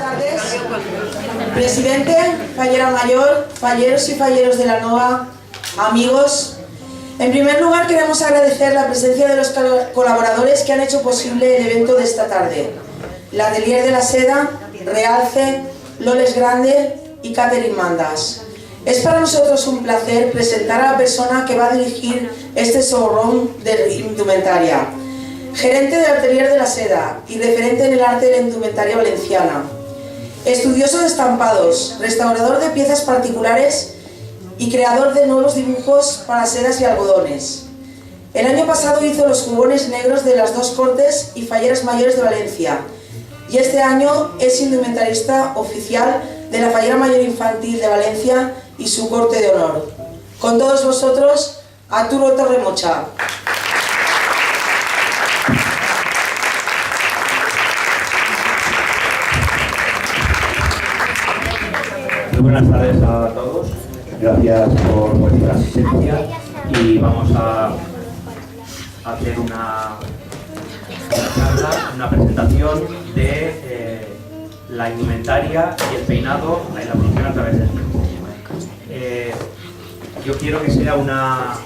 tardes. Presidente, fallera mayor, falleros y falleros de la NOA, amigos. En primer lugar queremos agradecer la presencia de los colaboradores que han hecho posible el evento de esta tarde. La Atelier de la Seda, Realce, Loles Grande y Catherine Mandas. Es para nosotros un placer presentar a la persona que va a dirigir este showroom de indumentaria. Gerente del Atelier de la Seda y referente en el arte de la indumentaria valenciana. Estudioso de estampados, restaurador de piezas particulares y creador de nuevos dibujos para sedas y algodones. El año pasado hizo los jubones negros de las dos cortes y falleras mayores de Valencia. Y este año es indumentarista oficial de la Fallera Mayor Infantil de Valencia y su corte de honor. Con todos vosotros, Arturo Torremocha. Muy buenas tardes a todos. Gracias por vuestra asistencia y vamos a hacer una charla, una presentación de la indumentaria y el peinado en la evolución a través del tiempo. Yo quiero que sea una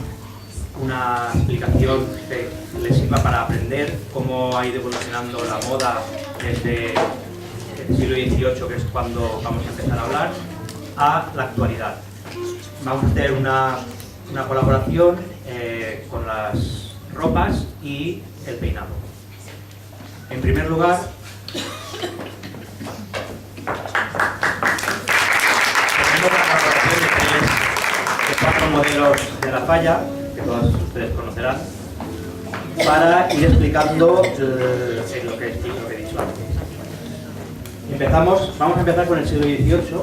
explicación que les sirva para aprender cómo ha ido evolucionando la moda desde el siglo XVIII, que es cuando vamos a empezar a hablar, a la actualidad. Vamos a hacer una colaboración con las ropas y el peinado. En primer lugar, tenemos la colaboración de cuatro modelos de la falla, que todos ustedes conocerán, para ir explicando lo que he dicho antes. Vamos a empezar con el siglo XVIII,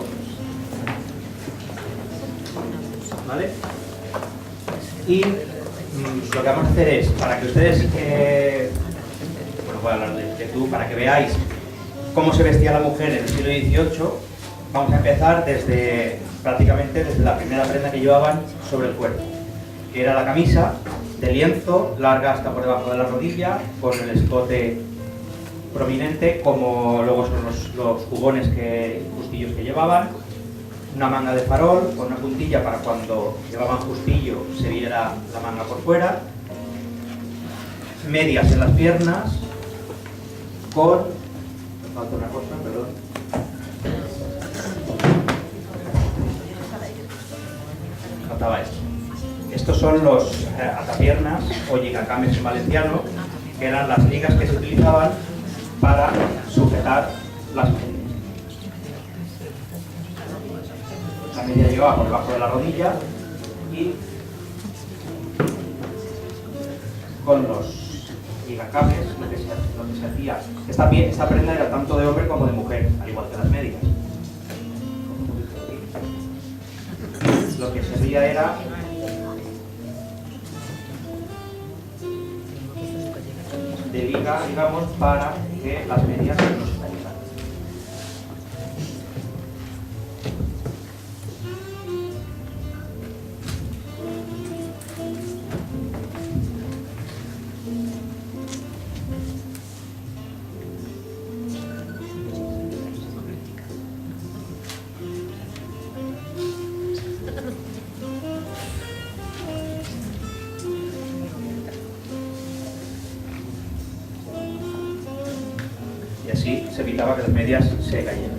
¿vale? Y lo que vamos a hacer es, para que ustedes, voy a hablar de tú, para que veáis cómo se vestía la mujer en el siglo XVIII, vamos a empezar prácticamente desde la primera prenda que llevaban sobre el cuerpo, que era la camisa de lienzo, larga hasta por debajo de la rodilla, con el escote prominente, como luego son los jubones justillos que llevaban, una manga de farol con una puntilla para cuando llevaban justillo se viera la manga por fuera, medias en las piernas, con... falta una cosa, perdón. Faltaba esto. Estos son los atapiernas o lligacames en valenciano, que eran las ligas que se utilizaban para sujetar las medias. La media llevaba por debajo de la rodilla y con los lligacames lo que se hacía, esta prenda era tanto de hombre como de mujer, al igual que las medias. Lo que servía era de liga, digamos, para que las medias no se cayeran. Y así se evitaba que las medias se cayeran.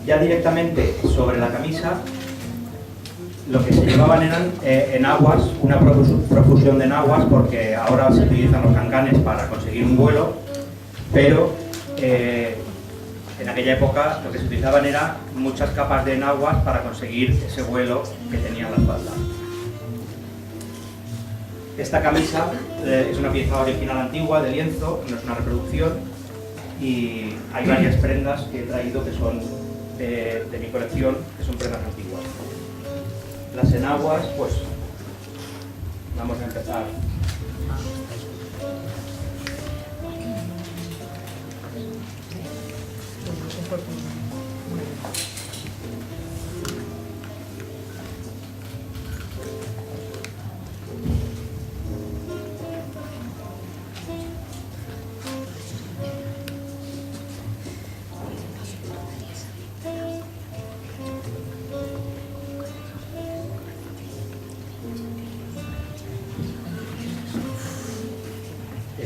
Ya directamente sobre la camisa, lo que se llevaban eran enaguas, una profusión de enaguas, porque ahora se utilizan los cancanes para conseguir un vuelo, pero en aquella época lo que se utilizaban eran muchas capas de enaguas para conseguir ese vuelo que tenía la falda. Esta camisa es una pieza original antigua de lienzo, no es una reproducción, y hay varias prendas que he traído que son de mi colección, que son prendas antiguas. Las enaguas, pues vamos a empezar.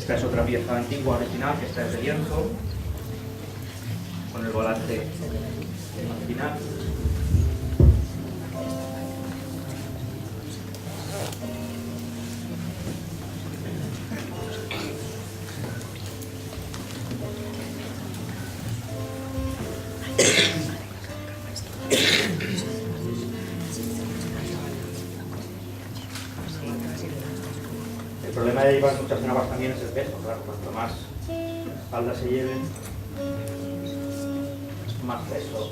Esta es otra pieza antigua original, que esta es de lienzo, con el volante original. El problema de llevar muchas enaguas también es el peso, claro, cuanto más espaldas se lleven, más peso.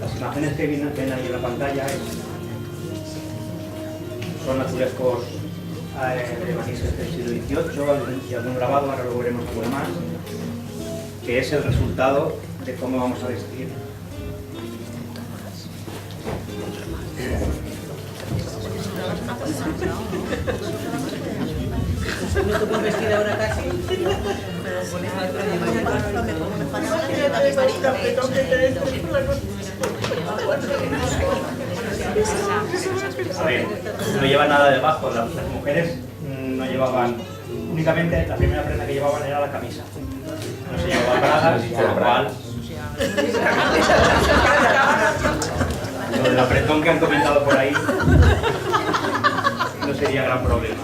Las imágenes que ven ahí en la pantalla son azulejos de matices del siglo XVIII y algún grabado, ahora lo veremos alguna más, que es el resultado de cómo vamos a vestir. No te puedes vestir ahora casi. A ver, no lleva nada debajo. Las mujeres no llevaban, únicamente la primera prenda que llevaban era la camisa. No se llevaban bragas, con lo cual lo del apretón que han comentado por ahí no sería gran problema.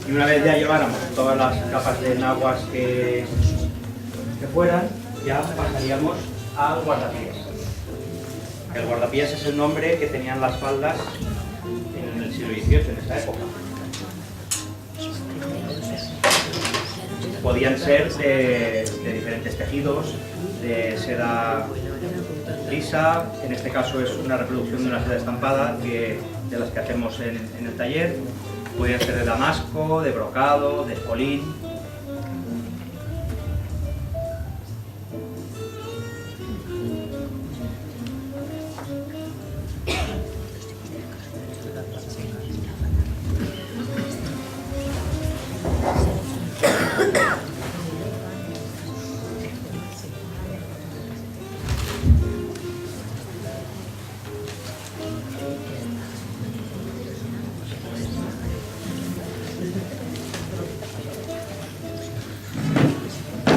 Y una vez ya lleváramos todas las capas de enaguas que fueran, ya pasaríamos al guardapiés. El guardapiés es el nombre que tenían las faldas en el siglo XVIII, en esta época. Podían ser de diferentes tejidos, de seda lisa, en este caso es una reproducción de una seda estampada de las que hacemos en el taller. Podían ser de damasco, de brocado, de folín.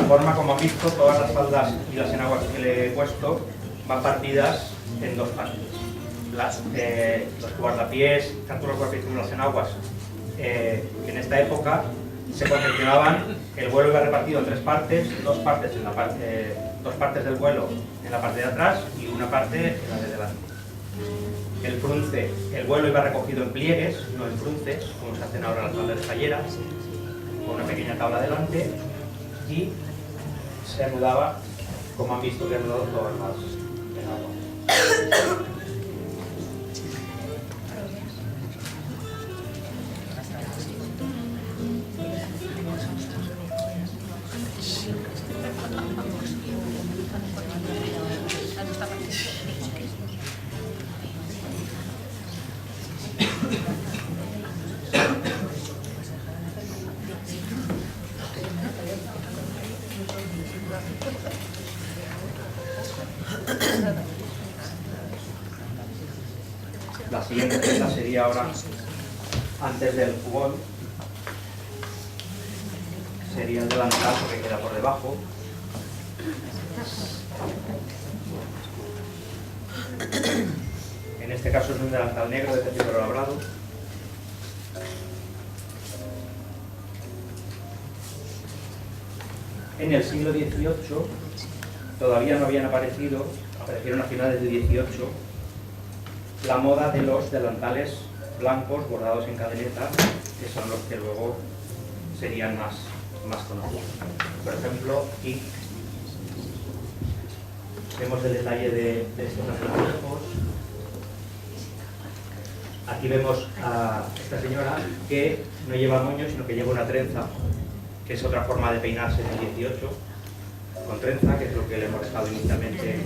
Forma, como han visto, todas las faldas y las enaguas que le he puesto van partidas en dos partes. Los guardapiés, tanto los guardapiés como las enaguas, en esta época se confeccionaban, el vuelo iba repartido en tres partes, dos partes del vuelo en la parte de atrás y una parte en la de delante. El vuelo iba recogido en pliegues, no en frunces, como se hacen ahora las faldas de fallera, con una pequeña tabla delante, y se anudaba, como han visto que he anudado todas las enaguas. La siguiente prenda sería ahora, antes del jubón, sería el delantal que queda por debajo. En este caso es un delantal negro de terciopelo labrado. En el siglo XVIII todavía no habían aparecieron a finales del XVIII, la moda de los delantales blancos bordados en cadeneta, que son los que luego serían más conocidos. Por ejemplo, aquí vemos el detalle de estos azulejos. Aquí vemos a esta señora que no lleva moño, sino que lleva una trenza, que es otra forma de peinarse en el 18, con trenza, que es lo que le hemos dejado inicialmente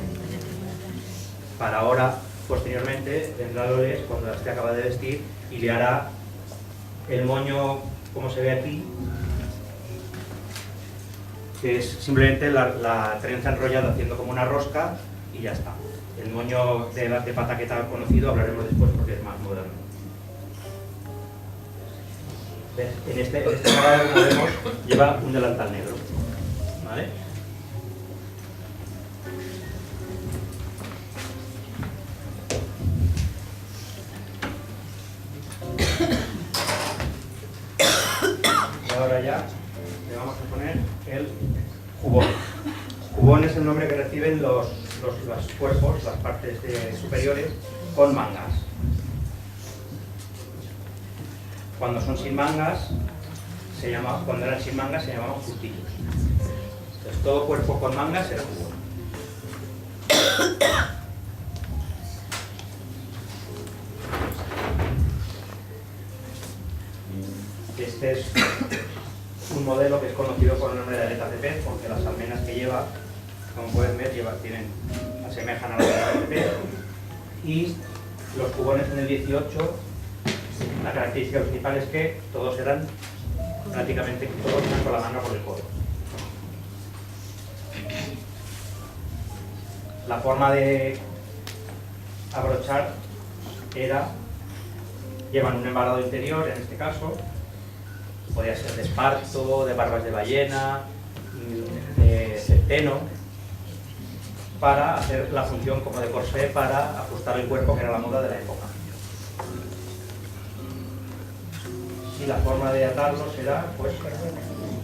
para ahora. Posteriormente vendrá Loles cuando la esté acaba de vestir y le hará el moño, como se ve aquí, que es simplemente la trenza enrollada haciendo como una rosca y ya está. El moño de pataqueta conocido hablaremos después porque es más moderno. En este grabado, como vemos, lleva un delantal negro, ¿vale? Y ahora ya le vamos a poner el jubón. Jubón es el nombre que reciben los cuerpos, las partes superiores, con mangas. Cuando son sin mangas, cuando eran sin mangas se llamaban justillos. Entonces todo cuerpo con mangas era jubón. Este es un modelo que es conocido con el nombre de aletas de pez, porque las almenas que lleva, como pueden ver, asemejan a las aletas de pez. Y los jubones en el 18, la característica principal es que todos eran prácticamente con la mano por el codo. La forma de abrochar llevan un embarrado interior, en este caso, podría ser de esparto, de barbas de ballena, de centeno, para hacer la función como de corsé para ajustar el cuerpo, que era la moda de la época. Y la forma de atarlos era pues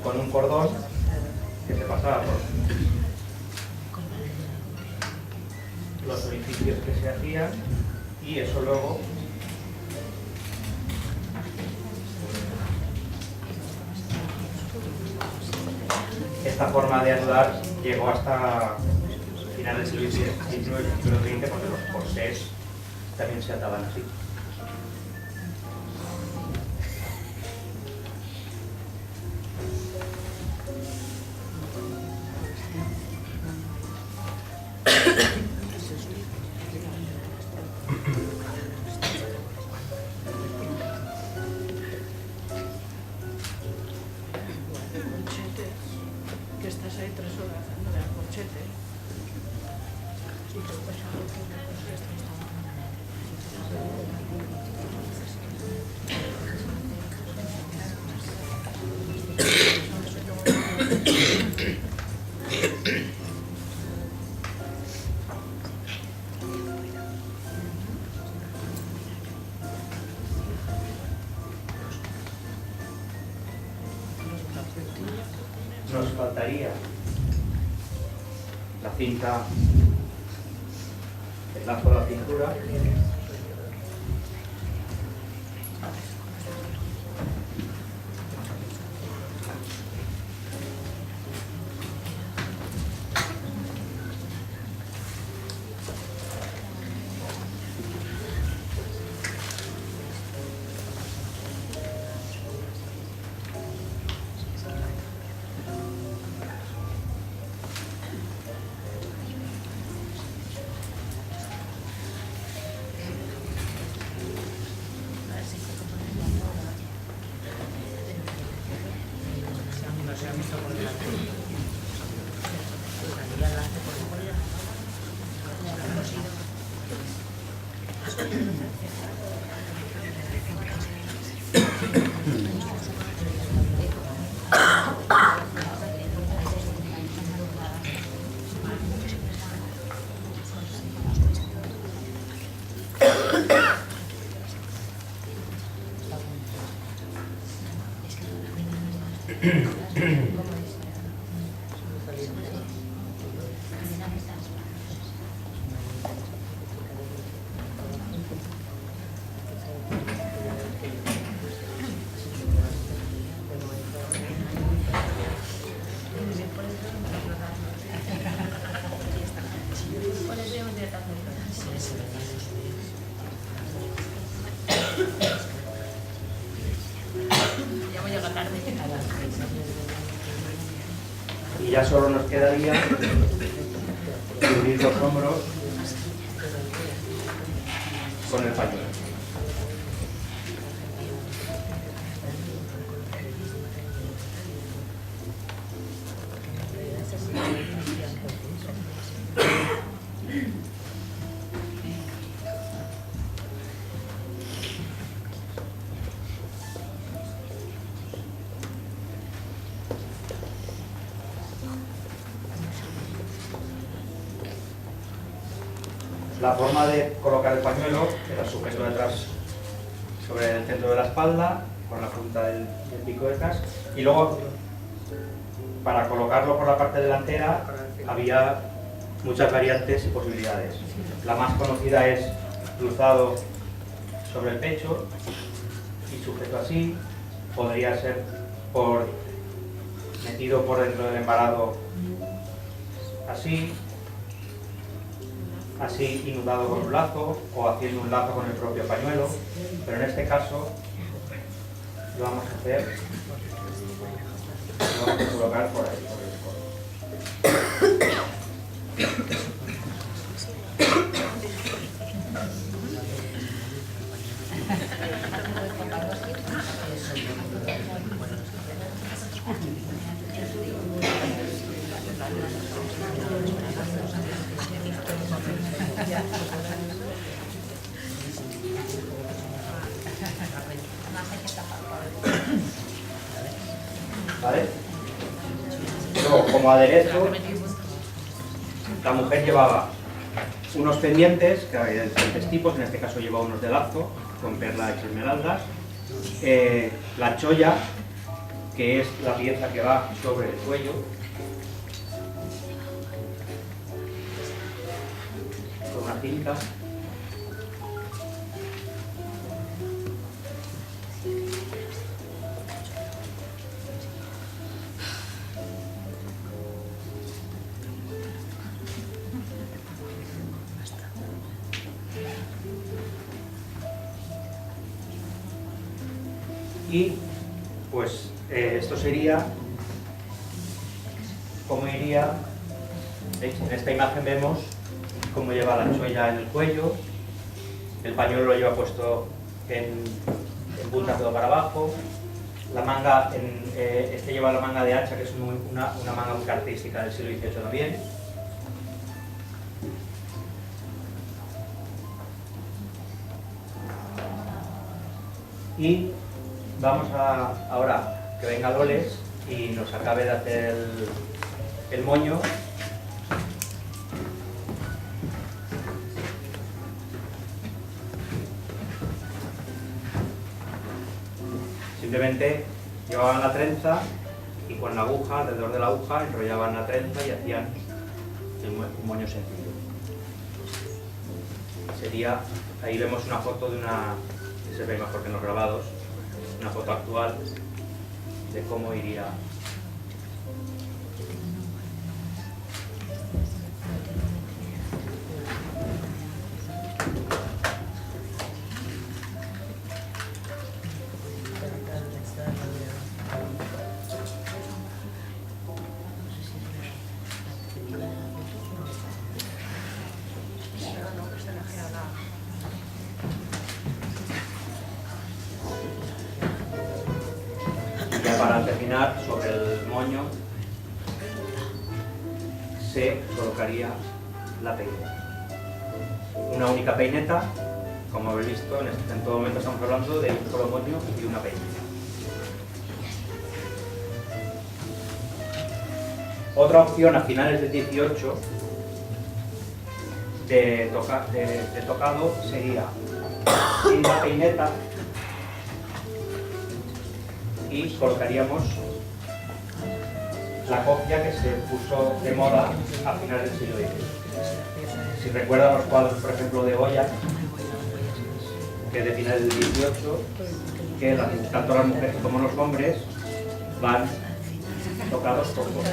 con un cordón que se pasaba por los orificios que se hacían, y eso luego esta forma de anudar llegó hasta finales del siglo XIX y siglo XX, porque los corsés también se ataban así. Que estás ahí 3 horas haciendo el corchete. Y te pasa nos faltaría la cinta, el lazo de la cintura, Ya voy a la tarde. Y ya solo nos quedaría unir los hombros con el pañuelo. La forma de colocar el pañuelo era sujeto detrás sobre el centro de la espalda, con la punta del pico detrás, y luego para colocarlo por la parte delantera había muchas variantes y posibilidades. La más conocida es cruzado sobre el pecho y sujeto así, podría ser metido por dentro del embalado así, inundado con un lazo o haciendo un lazo con el propio pañuelo, pero en este caso lo vamos a hacer, lo vamos a colocar por ahí, por el codo. ¿Vale? Luego, como aderezo, la mujer llevaba unos pendientes, que hay de diferentes tipos, en este caso lleva unos de lazo, con perlas y esmeraldas, la cholla, que es la pieza que va sobre el cuello, con una cinta, y pues esto sería como iría. ¿Veis? En esta imagen vemos cómo lleva la cholla en el cuello, el pañuelo lo lleva puesto en punta todo para abajo, la manga, este lleva la manga de hacha, que es una manga muy característica del siglo XVIII también. Y vamos ahora que venga Loles y nos acabe de hacer el moño. Simplemente llevaban la trenza y con la aguja, alrededor de la aguja, enrollaban la trenza y hacían un moño sencillo. Sería, ahí vemos una foto de una, que se ve mejor que en los grabados, una foto actual de cómo iría. Para terminar, sobre el moño se colocaría la peineta. Una única peineta, como habéis visto, en todo momento estamos hablando de un solo moño y una peineta. Otra opción a finales del 18 de tocado sería sin la peineta, y colocaríamos la copia que se puso de moda a finales del siglo XX. Si recuerdan los cuadros, por ejemplo, de Goya, que es de finales del 18, que tanto las mujeres como los hombres van tocados con copia.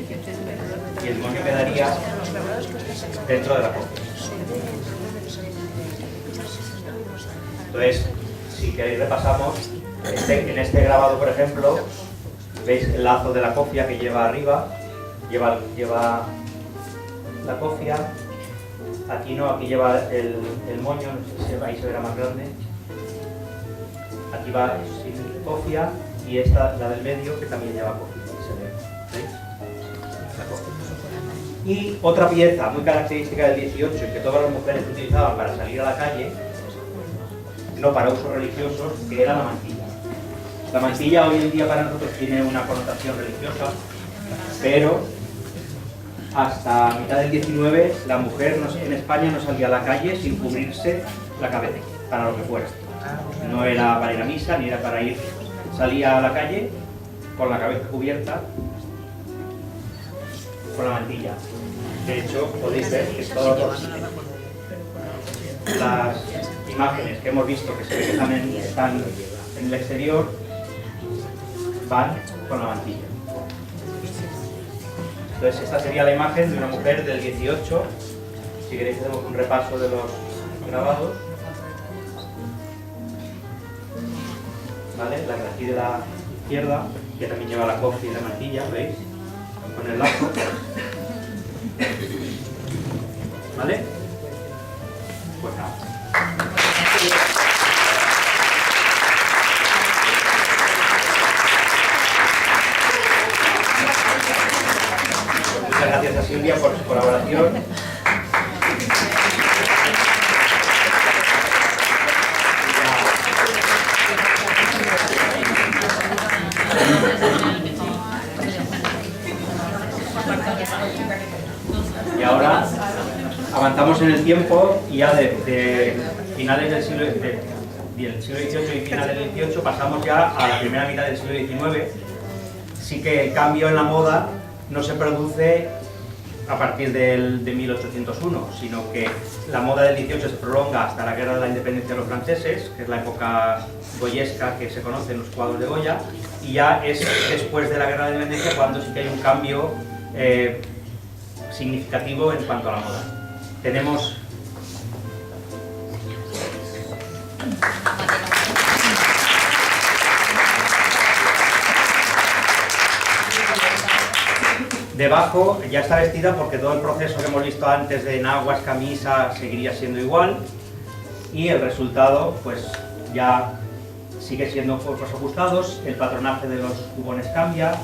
y el moño quedaría dentro de la cofia. Entonces, si queréis repasamos, en este grabado, por ejemplo, veis el lazo de la cofia que lleva arriba, lleva la cofia, aquí no, aquí lleva el moño, no sé si ahí se verá más grande, aquí va sin cofia y esta, la del medio, que también lleva cofia, se ve, ¿veis? La cofia. Y otra pieza muy característica del 18 y que todas las mujeres utilizaban para salir a la calle, no para usos religiosos, que era la mantilla. La mantilla hoy en día para nosotros tiene una connotación religiosa, pero hasta mitad del 19 la mujer en España no salía a la calle sin cubrirse la cabeza, para lo que fuera. No era para ir a misa, ni era para ir, salía a la calle con la cabeza cubierta con la mantilla. De hecho, podéis ver que todas las imágenes que hemos visto que se ve que están en el exterior van con la mantilla. Entonces esta sería la imagen de una mujer del 18. Si queréis hacemos un repaso de los grabados. ¿Vale? La de aquí de la izquierda, que también lleva la cofia y la mantilla, ¿veis? Con el lazo. ¿Vale? Pues nada. Muchas gracias a Silvia por su colaboración. Y ahora avanzamos en el tiempo y ya de finales del siglo XVIII y finales del XVIII pasamos ya a la primera mitad del siglo XIX. Sí que el cambio en la moda no se produce a partir de 1801, sino que la moda del 18 se prolonga hasta la Guerra de la Independencia de los franceses, que es la época goyesca que se conoce en los cuadros de Goya, y ya es después de la Guerra de la Independencia cuando sí que hay un cambio significativo en cuanto a la moda. Tenemos debajo ya está vestida porque todo el proceso que hemos visto antes de enaguas, camisa, seguiría siendo igual y el resultado pues ya sigue siendo cuerpos ajustados, el patronaje de los cubones cambia,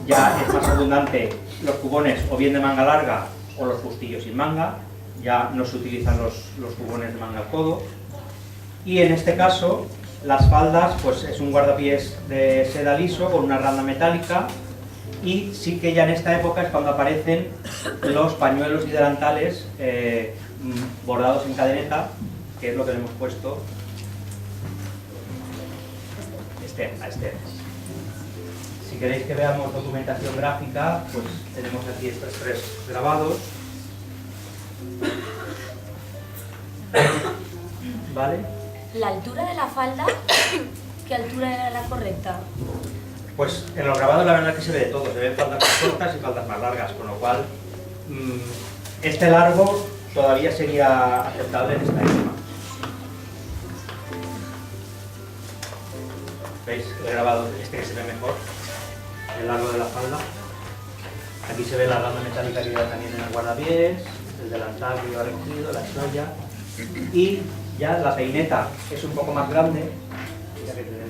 ya es más abundante los cubones o bien de manga larga o los justillos sin manga, ya no se utilizan los cubones de manga al codo y en este caso las faldas pues es un guardapiés de seda liso con una randa metálica. Y sí que ya en esta época es cuando aparecen los pañuelos y delantales bordados en cadeneta, que es lo que le hemos puesto a Esther. Si queréis que veamos documentación gráfica, pues tenemos aquí estos tres grabados. ¿Vale? ¿La altura de la falda? ¿Qué altura era la correcta? Pues en los grabados la verdad es que se ve de todo, se ven faldas más cortas y faldas más largas, con lo cual este largo todavía sería aceptable en esta época. ¿Veis el grabado este que se ve mejor? El largo de la falda. Aquí se ve la randa metálica que lleva también en el guardapiés, el delantal que lleva recogido, la cholla y ya la peineta es un poco más grande. Ya que tenemos.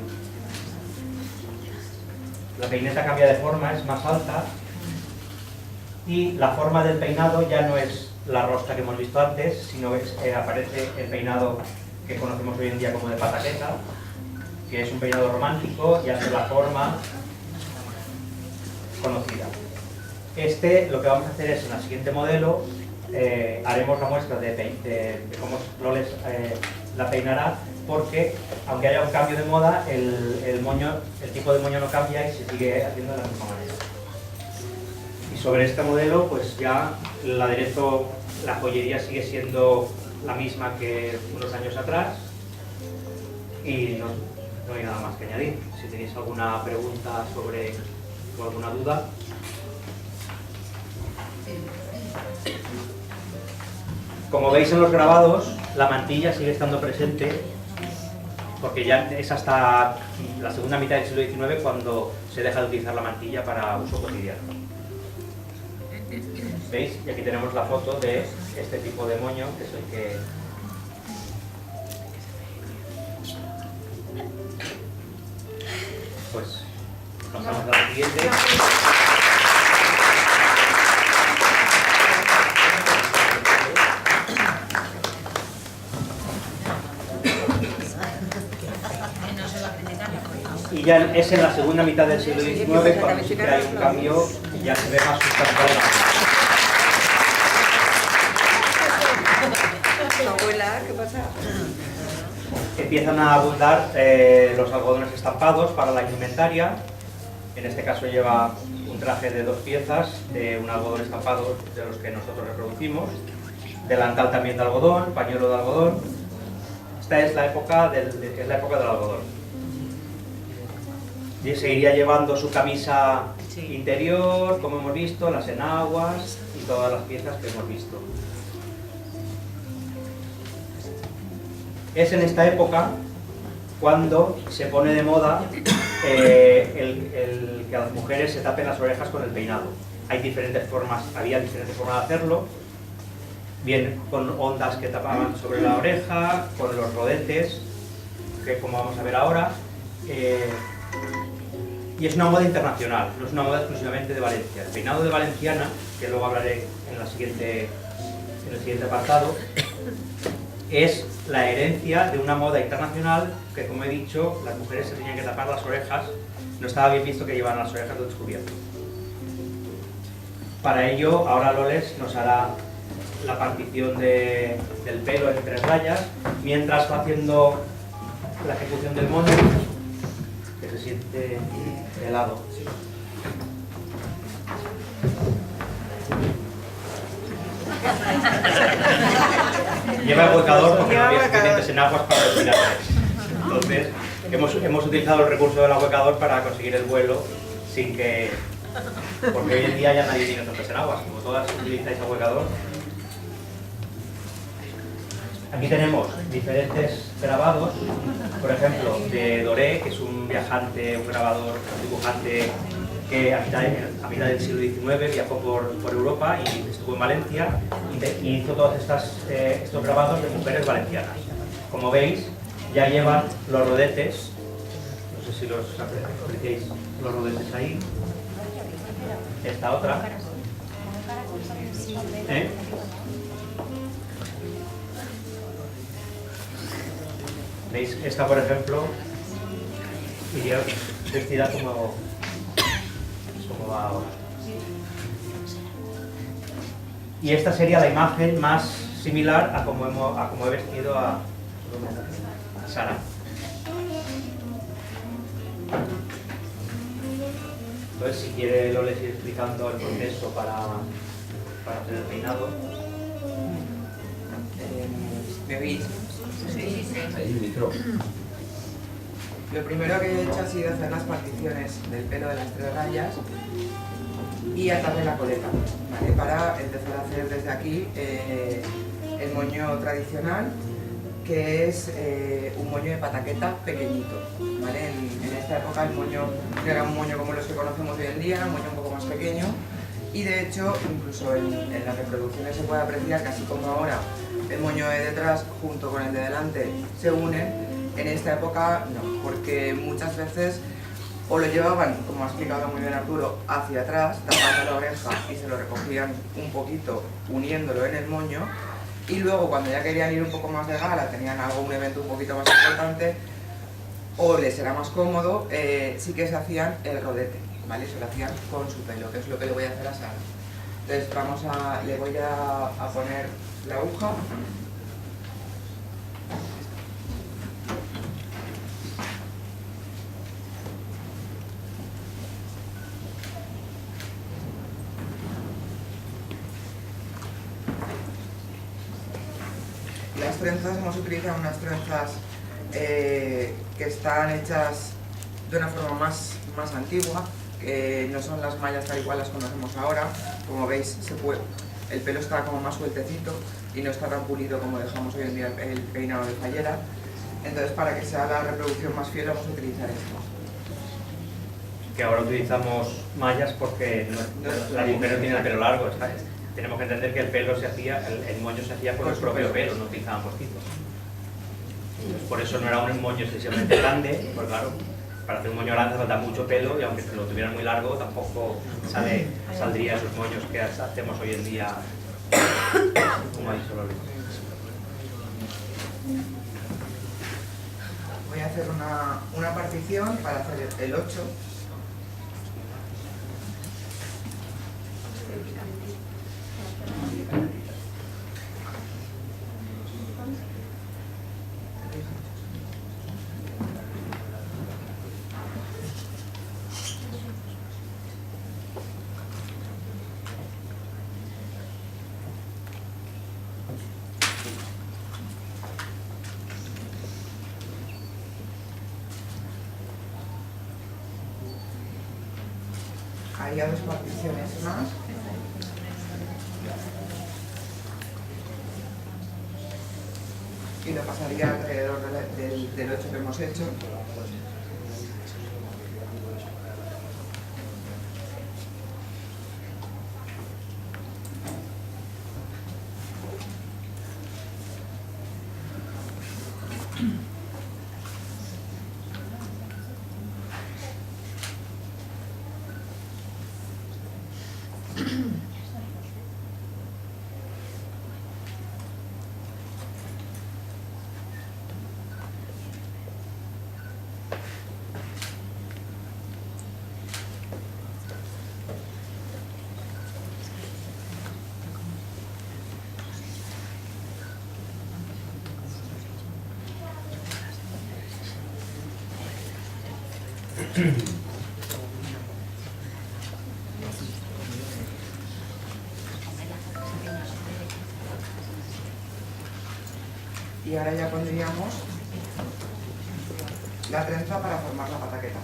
La peineta cambia de forma, es más alta y la forma del peinado ya no es la rosca que hemos visto antes, sino que aparece el peinado que conocemos hoy en día como de pataqueta, que es un peinado romántico y hace la forma conocida. Lo que vamos a hacer es, en el siguiente modelo, haremos la muestra de cómo Loles la peinará, porque aunque haya un cambio de moda, el tipo de moño no cambia y se sigue haciendo de la misma manera. Y sobre este modelo, pues ya el aderezo, la joyería sigue siendo la misma que unos años atrás y no hay nada más que añadir. Si tenéis alguna pregunta o alguna duda. Como veis en los grabados, la mantilla sigue estando presente, porque ya es hasta la segunda mitad del siglo XIX cuando se deja de utilizar la mantilla para uso cotidiano. ¿Veis? Y aquí tenemos la foto de este tipo de moño, que es el que... Pues pasamos a la siguiente. Y ya es en la segunda mitad del siglo XIX cuando sí que hay un cambio y ya se ve más sustancial. Abuela, ¿qué pasa? Empiezan a abundar los algodones estampados para la indumentaria. En este caso lleva un traje de 2 piezas, de un algodón estampado de los que nosotros reproducimos, delantal también de algodón, pañuelo de algodón. Esta es la época del algodón. Y seguiría llevando su camisa interior, como hemos visto, las enaguas y todas las piezas que hemos visto. Es en esta época cuando se pone de moda el que a las mujeres se tapen las orejas con el peinado. Había diferentes formas de hacerlo, bien con ondas que tapaban sobre la oreja, con los rodetes, que como vamos a ver ahora, y es una moda internacional, no es una moda exclusivamente de Valencia. El peinado de valenciana, que luego hablaré en el siguiente apartado, es la herencia de una moda internacional que, como he dicho, las mujeres se tenían que tapar las orejas, no estaba bien visto que llevaran las orejas descubiertas. Para ello, ahora Loles nos hará la partición del pelo en 3 rayas, mientras va haciendo la ejecución del moño, que se siente helado. Lleva el huecador porque no había suficientes enaguas para respirar. Entonces, hemos utilizado el recurso del ahuecador para conseguir el vuelo sin que... Porque hoy en día ya nadie tiene tantas enaguas, como todas utilizáis ahuecador. Aquí tenemos diferentes grabados, por ejemplo, de Doré, que es un viajante, un grabador, un dibujante que a mitad del siglo XIX viajó por Europa y estuvo en Valencia y hizo todos estos grabados de mujeres valencianas. Como veis, ya llevan los rodetes, no sé si los apreciáis, los rodetes ahí. Esta otra. ¿Veis? Esta, por ejemplo, iría vestida como va ahora. Y esta sería la imagen más similar a como he vestido a Sara. Entonces, si quiere Loles ir explicando el proceso para hacer el peinado. ¿Me oís? Sí. Lo primero que he hecho ha sido hacer las particiones del pelo de las 3 rayas y atarle la coleta, ¿vale? Para empezar a hacer desde aquí el moño tradicional, que es un moño de pataqueta pequeñito, ¿vale? En esta época el moño no era un moño como los que conocemos hoy en día, era un moño un poco más pequeño, y de hecho incluso en las reproducciones se puede apreciar que así como ahora el moño de detrás junto con el de delante se unen, en esta época no, porque muchas veces o lo llevaban, como ha explicado muy bien Arturo, hacia atrás, tapando la oreja y se lo recogían un poquito uniéndolo en el moño, y luego cuando ya querían ir un poco más de gala, tenían un evento un poquito más importante o les era más cómodo, sí que se hacían el rodete, ¿vale? Se lo hacían con su pelo, que es lo que le voy a hacer a Sara. Entonces le voy a poner la aguja. Las trenzas, hemos utilizado unas trenzas que están hechas de una forma más antigua, que no son las mallas tal y cual las conocemos ahora. Como veis, el pelo está como más sueltecito y no está tan pulido como dejamos hoy en día el peinado de fallera. Entonces, para que sea la reproducción más fiel, vamos a utilizar esto. Que ahora utilizamos mallas porque las mujeres no tienen el pelo largo. Tenemos que entender que el pelo se hacía, el moño se hacía con el propio pelo, no utilizaban postizos. Por eso no era un moño excesivamente grande, pues claro, para hacer un moño grande falta mucho pelo y aunque lo tuvieran muy largo tampoco saldría esos moños que hacemos hoy en día, como ha dicho Loli. Voy a hacer una partición para hacer el 8. Haría 2 particiones más. Y lo pasaría alrededor del 8 que hemos hecho. Y ahora ya pondríamos la trenza para formar la pataqueta.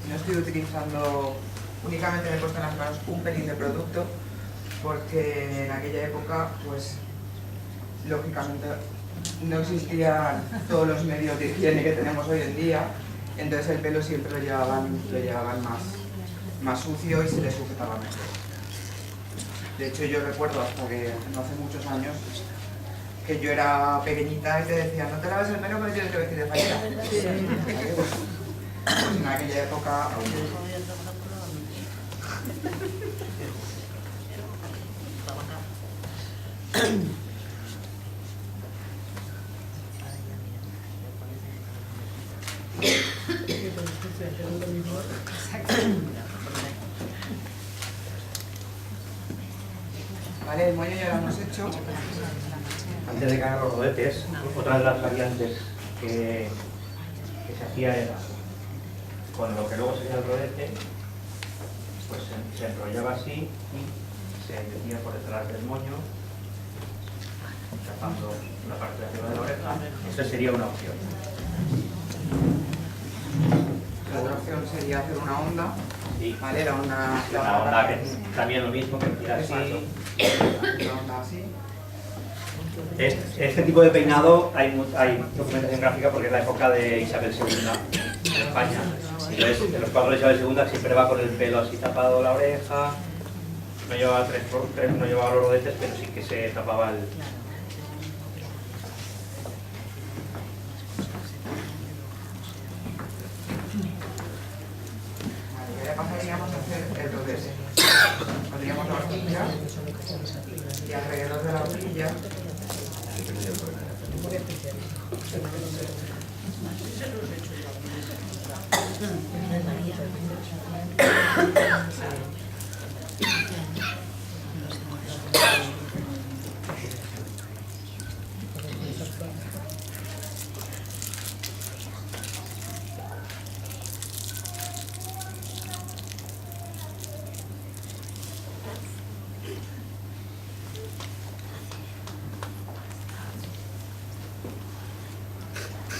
No estoy utilizando, únicamente me he puesto en las manos un pelín de producto porque en aquella época, pues, lógicamente no existían todos los medios de higiene que tenemos hoy en día, entonces el pelo siempre lo llevaban más sucio y se le sujetaba mejor. De hecho, yo recuerdo hasta que no hace muchos años que yo era pequeñita y te decían, no te laves el pelo porque tienes que vestir de fallera. Pues en aquella época aún. Vale, el moño ya lo hemos hecho. Antes de caer los rodetes, otra de las variantes que se hacía era con lo que luego sería el rodete, pues se enrollaba así y se metía por detrás del moño, tapando la parte de arriba de la oreja. Esa sería una opción. La otra opción sería hacer una onda. Sí. Vale, la onda que también lo mismo, que tira así. Una onda así. Este tipo de peinado hay documentación gráfica porque es la época de Isabel II en España. Entonces, en los cuadros de Isabel II siempre va con el pelo así tapado la oreja, no llevaba no llevaba los rodetes, pero sí que se tapaba el... Vale, ya pasaríamos a hacer el rodete. Pondríamos la horquilla y alrededor de la horquilla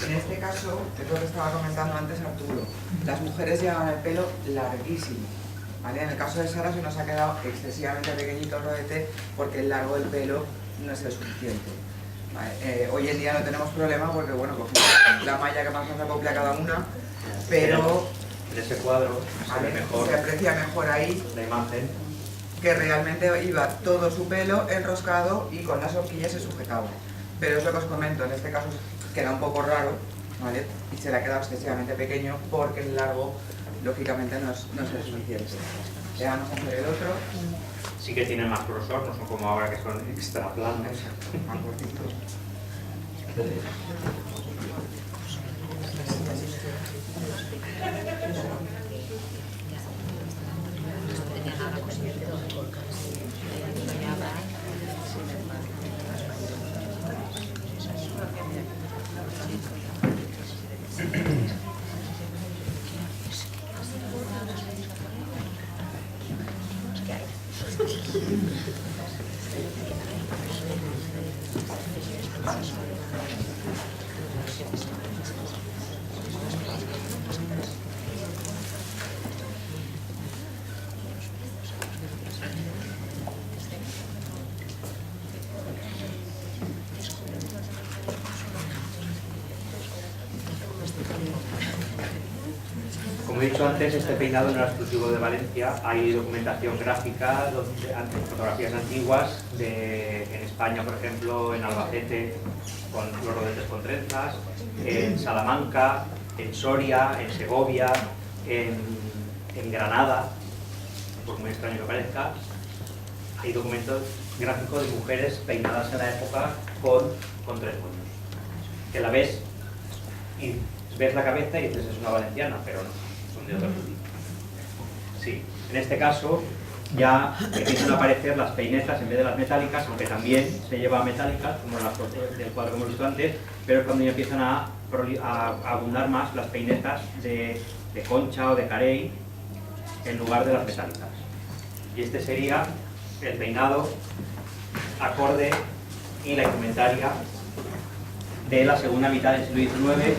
En este este caso, es lo que estaba comentando antes Arturo, las mujeres llevan el pelo larguísimo, ¿vale? En el caso de Sara se nos ha quedado excesivamente pequeñito el rodete porque el largo del pelo no es el suficiente. Vale, hoy en día no tenemos problema porque, bueno, cogemos la malla que más nos acople a cada una, pero en ese cuadro vale, se ve mejor se aprecia mejor ahí la imagen. que realmente iba todo su pelo enroscado y con las horquillas se sujetaba. Pero es lo que os comento, en este caso queda un poco raro, ¿vale? Y se le ha quedado excesivamente pequeño porque el largo, lógicamente, no es el suficiente. Ya vamos a hacer el otro. Sí que tienen más grosor, no son como ahora que son extra planos. Exacto, más cortito. Como he dicho antes, este peinado no era exclusivo de Valencia, hay documentación gráfica, fotografías antiguas en España, por ejemplo, en Albacete, con los rodetes con trenzas, en Salamanca, en Soria, en Segovia, en Granada, por muy extraño que parezca, hay documentos gráficos de mujeres peinadas en la época con tres moños. Que la ves y ves la cabeza y dices es una valenciana, pero no, son de otro sitio. Sí, en este caso ya empiezan a aparecer las peinetas en vez de las metálicas, aunque también se lleva metálicas, como las del cuadro que hemos visto antes, pero es cuando ya empiezan a abundar más las peinetas de concha o de carey en lugar de las metálicas. Y este sería el peinado acorde y la indumentaria de la segunda mitad del siglo XIX.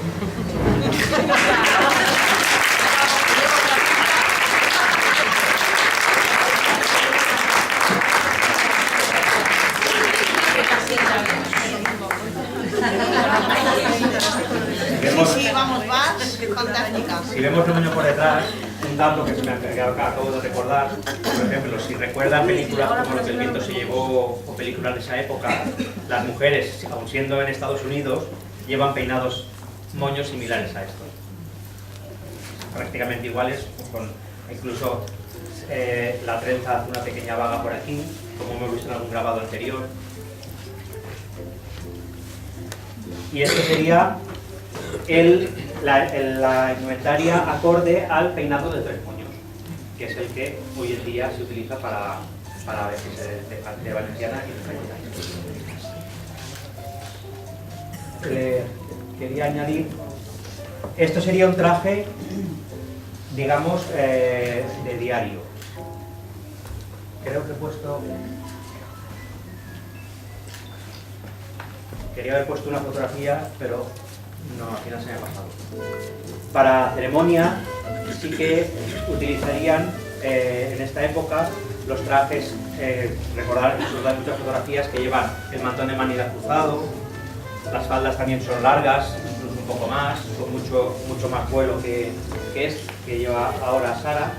Sí, vamos, vas, fantástica. Si vemos el moño por detrás, un dato que se me acabo de recordar, por ejemplo, si recuerdan películas como Lo que el viento se llevó o películas de esa época, las mujeres, aun siendo en Estados Unidos, llevan peinados, moños similares a estos. Prácticamente iguales, con incluso la trenza hace una pequeña vaga por aquí, como hemos visto en algún grabado anterior. Y esto sería la indumentaria acorde al peinado de tres moños, que es el que hoy en día se utiliza para vestirse de valenciana y de castellana. Quería añadir, esto sería un traje, digamos, de diario. Creo que he puesto... Quería haber puesto una fotografía, pero no, al final se me ha pasado. Para ceremonia sí que utilizarían en esta época los trajes, recordar muchas fotografías que llevan el mantón de manila cruzado, las faldas también son largas, incluso un poco más, con mucho más vuelo que lleva ahora Sara.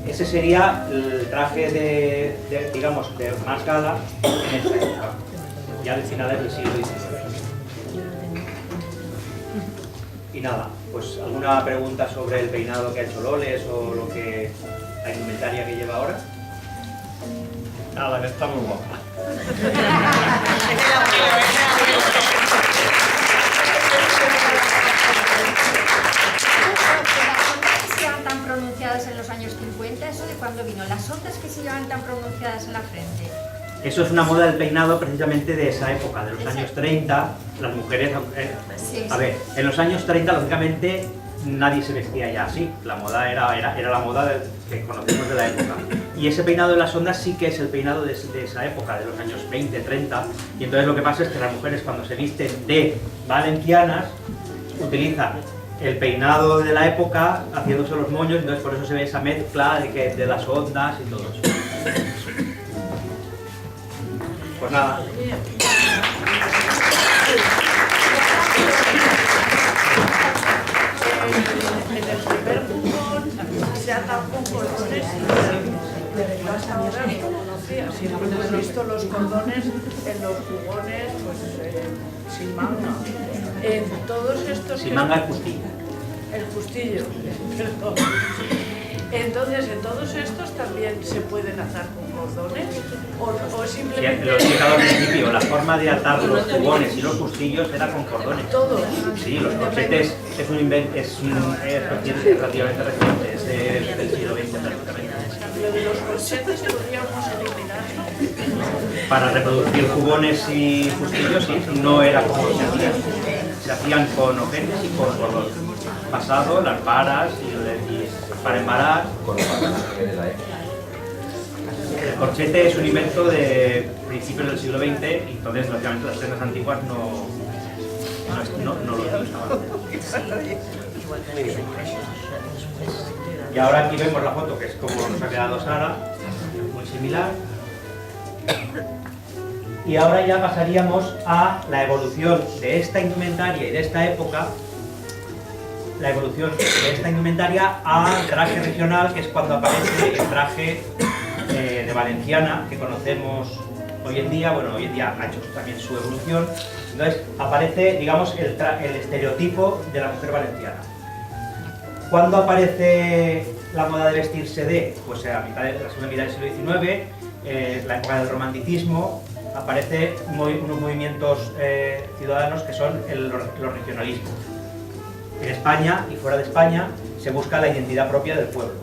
Ese sería el traje digamos, de más gala en esta época, ya de finales del siglo XIX. Y nada, pues alguna pregunta sobre el peinado que ha hecho Loles o la indumentaria que lleva ahora. Nada, que está muy guapa. ¿Se llevan tan pronunciadas en los años 50? ¿Eso de cuándo vino? ¿Las ondas que se llevan tan pronunciadas en la frente? Eso es una moda del peinado precisamente de esa época, de los años 30. Las mujeres, a ver, en los años 30 lógicamente nadie se vestía ya así, la moda era la moda que conocemos de la época. Y ese peinado de las ondas sí que es el peinado de esa época, de los años 20, 30, y entonces lo que pasa es que las mujeres cuando se visten de valencianas, utilizan el peinado de la época haciéndose los moños, entonces por eso se ve esa mezcla de las ondas y todo eso. Pues nada. En el primer jugón se atan con cordones y hasta ahora no lo conocía. Siempre hemos visto los cordones en los jugones sin manga. En todos estos Sin manga el justillo. el justillo, perdón. Entonces, en todos estos también se pueden atar con cordones o Sí, simplemente lo he explicado al principio, la forma de atar los jugones y los justillos era con cordones. todo. Sí, los corchetes es relativamente reciente, es del siglo XX prácticamente. Lo de los corchetes podríamos eliminarlo. Para reproducir jugones y justillos, sí, no era como se hacían. Se hacían con ojetes y con cordón. Pasado, las varas y para embarar. El corchete es un invento de principios del siglo XX y entonces, lógicamente, las prendas antiguas no lo utilizaban. Y ahora aquí vemos la foto, que es como nos ha quedado Sara, muy similar. Y ahora ya pasaríamos a la evolución de esta indumentaria y de esta época, la evolución de esta indumentaria al traje regional, que es cuando aparece el traje de valenciana que conocemos hoy en día. Bueno, hoy en día ha hecho también su evolución. Entonces aparece, digamos, el estereotipo de la mujer valenciana. ¿Cuándo aparece la moda de vestirse de? Pues a la segunda mitad del siglo XIX, la época del romanticismo, aparecen unos movimientos ciudadanos que son los regionalismos. En España y fuera de España se busca la identidad propia del pueblo.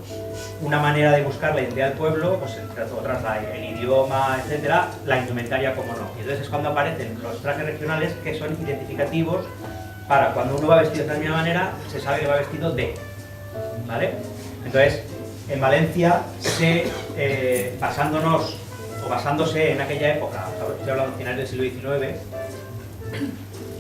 Una manera de buscar la identidad del pueblo, pues entre otras el idioma, etcétera, la indumentaria, como no. Y entonces es cuando aparecen los trajes regionales que son identificativos para cuando uno va vestido de la misma manera, se sabe que va vestido de. ¿Vale? Entonces, en Valencia, basándose en aquella época, estoy hablando de finales del siglo XIX,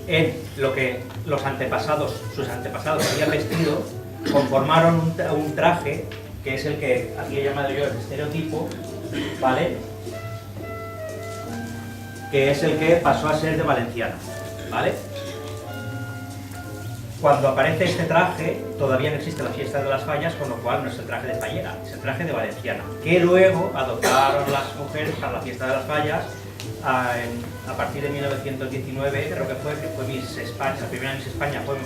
en lo que sus antepasados habían vestido, conformaron un traje que es el que aquí he llamado yo el estereotipo, ¿vale? Que es el que pasó a ser de valenciana, ¿vale? Cuando aparece este traje, todavía no existe la fiesta de las fallas, con lo cual no es el traje de fallera, es el traje de valenciana, que luego adoptaron las mujeres para la fiesta de las fallas a partir de 1919, creo que fue Miss España, la primera Miss España fue